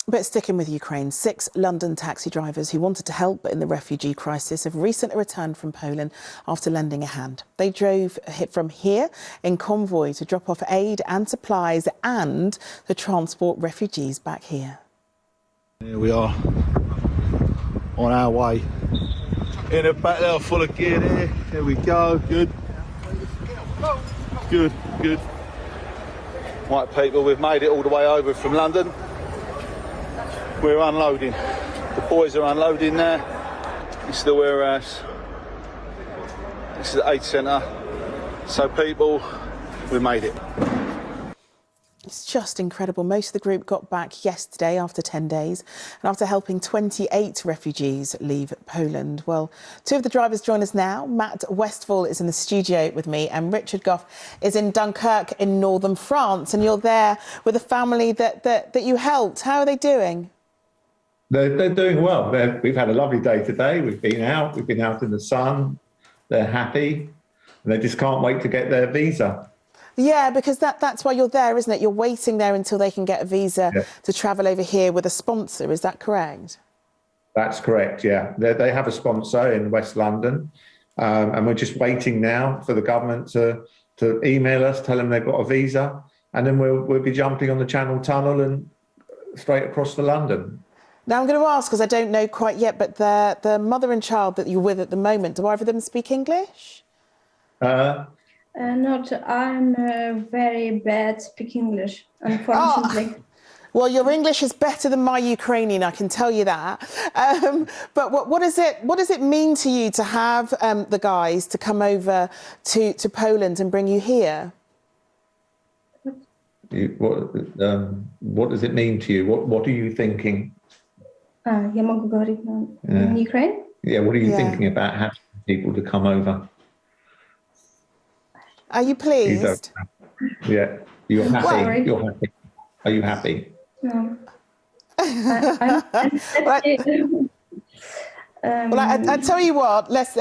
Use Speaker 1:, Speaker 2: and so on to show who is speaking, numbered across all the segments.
Speaker 1: But sticking with Ukraine, 6 London taxi drivers who wanted to help in the refugee crisis have recently returned from Poland after lending a hand. They drove from here in convoy to drop off aid and supplies and to transport refugees back here.
Speaker 2: Here we are, on our way. In a back there full of gear there. Here we go, good. Good, good. Right people, we've made it all the way over from London. We're unloading. The boys are unloading now. This is the warehouse. This is the aid centre. So people, we made it.
Speaker 1: It's just incredible. Most of the group got back yesterday after 10 days and after helping 28 refugees leave Poland. Well, 2 of the drivers join us now. Matt Westfall is in the studio with me and Richard Goff is in Dunkirk in northern France, and you're there with a family that you helped. How are they doing?
Speaker 3: They're doing well. We've had a lovely day today. We've been out in the sun. They're happy. And they just can't wait to get their visa.
Speaker 1: Yeah, because that's why you're there, isn't it? You're waiting there until they can get a visa to travel over here with a sponsor. Is that correct?
Speaker 3: That's correct, yeah. They have a sponsor in West London. And we're just waiting now for the government to email us, tell them they've got a visa. And then we'll be jumping on the Channel Tunnel and straight across to London.
Speaker 1: Now, I'm going to ask, because I don't know quite yet, but the mother and child that you're with at the moment, do either of them speak English?
Speaker 4: Not. I'm very bad speak English, unfortunately.
Speaker 1: Oh. Well, your English is better than my Ukrainian, I can tell you that. But what does it mean to you to have the guys to come over to Poland and bring you here?
Speaker 3: What does it mean to you? What are you thinking?
Speaker 4: Я могу говорить in Ukraine?
Speaker 3: Yeah, what are you thinking about having people to come over?
Speaker 1: Are you pleased?
Speaker 3: Yeah, you're happy.
Speaker 4: Well,
Speaker 3: you're happy. Are you happy?
Speaker 4: No. I'm
Speaker 1: Well, I tell you what, let's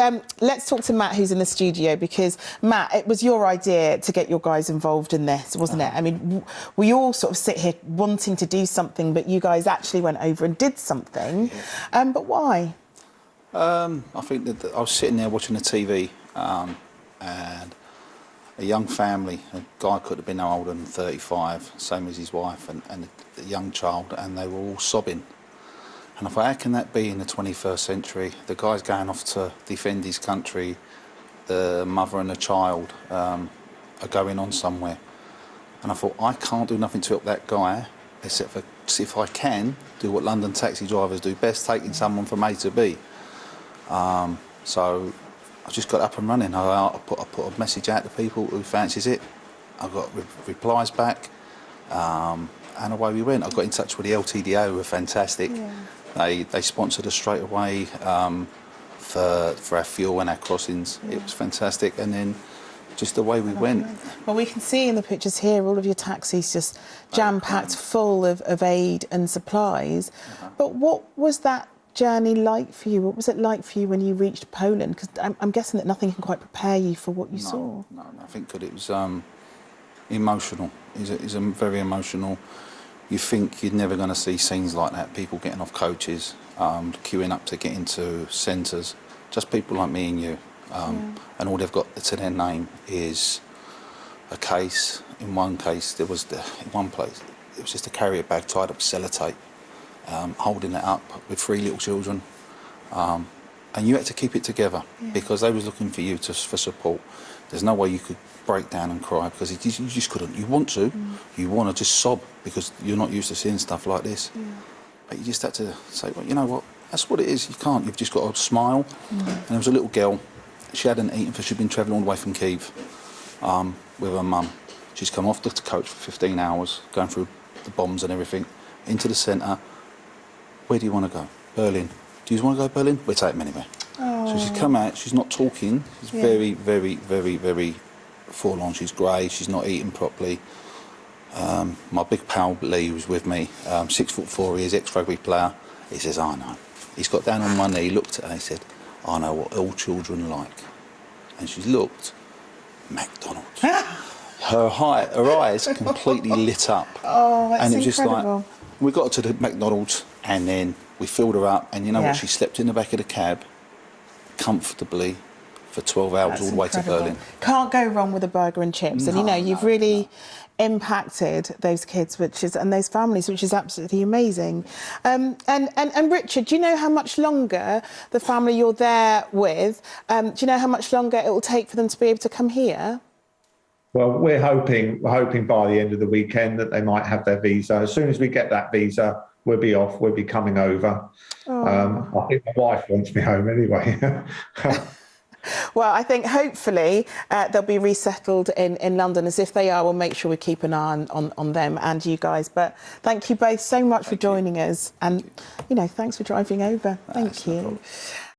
Speaker 1: talk to Matt, who's in the studio, because Matt, it was your idea to get your guys involved in this, wasn't it? I mean, we all sort of sit here wanting to do something, but you guys actually went over and did something. But why?
Speaker 2: I think that I was sitting there watching the TV, and a young family, a guy could have been no older than 35, same as his wife, and a young child, and they were all sobbing. And I thought, how can that be in the 21st century? The guy's going off to defend his country, the mother and the child are going on somewhere. And I thought, I can't do nothing to help that guy, except for see if I can do what London taxi drivers do best, taking someone from A to B. So I just got up and running. I put a message out to people who fancies it. I got replies back, and away we went. I got in touch with the LTDA, who were fantastic. Yeah. They sponsored us straight away for our fuel and our crossings. Yeah. It was fantastic, and then just the way we went.
Speaker 1: Well, we can see in the pictures here all of your taxis just jam-packed full of aid and supplies. But what was that journey like for you? What was it like for you when you reached Poland? Because I'm guessing that nothing can quite prepare you for what you saw.
Speaker 2: No, I think that it was emotional. It's very emotional. You think you're never going to see scenes like that, people getting off coaches, queuing up to get into centres, just people like me and you. And all they've got to their name is a case. In one case, in one place, it was just a carrier bag tied up with sellotape, holding it up with 3 little children. And you had to keep it together because they was looking for you for support. There's no way you could break down and cry because you just couldn't. You want to, you want to just sob because you're not used to seeing stuff like this. Yeah. But you just had to say, well, you know what, that's what it is. You can't. You've just got to smile. And there was a little girl. She hadn't eaten because she'd been travelling all the way from Kyiv with her mum. She's come off the coach for 15 hours, going through the bombs and everything, into the centre. Where do you want to go? Berlin. Do you want to go to Berlin? We'll take them anywhere. Oh. So she's come out, she's not talking, she's very, very, very, very forlorn. She's grey, she's not eating properly. My big pal Lee was with me, 6'4", he is ex-rugby player. He says, I know. He's got down on one knee, looked at her, he said, I know what all children like. And she's looked, McDonald's. her eyes completely lit up.
Speaker 1: Oh, that's
Speaker 2: and it was
Speaker 1: incredible.
Speaker 2: Just like, We got her to the McDonald's and then we filled her up, and you know
Speaker 1: Yeah.
Speaker 2: what? She slept in the back of the cab comfortably for 12 hours
Speaker 1: That's
Speaker 2: all the way to
Speaker 1: incredible.
Speaker 2: Berlin.
Speaker 1: Can't go wrong with a burger and chips. And, you know, you've really impacted those kids, and those families, which is absolutely amazing. And Richard, do you know how much longer the family you're there with, do you know how much longer it will take for them to be able to come here?
Speaker 3: Well, we're hoping by the end of the weekend that they might have their visa. As soon as we get that visa, we'll be off. We'll be coming over. I think my wife wants me home anyway.
Speaker 1: Well, I think hopefully they'll be resettled in London. As if they are, we'll make sure we keep an eye on them and you guys. But thank you both so much for joining us. And, you know, thanks for driving over. Thank you.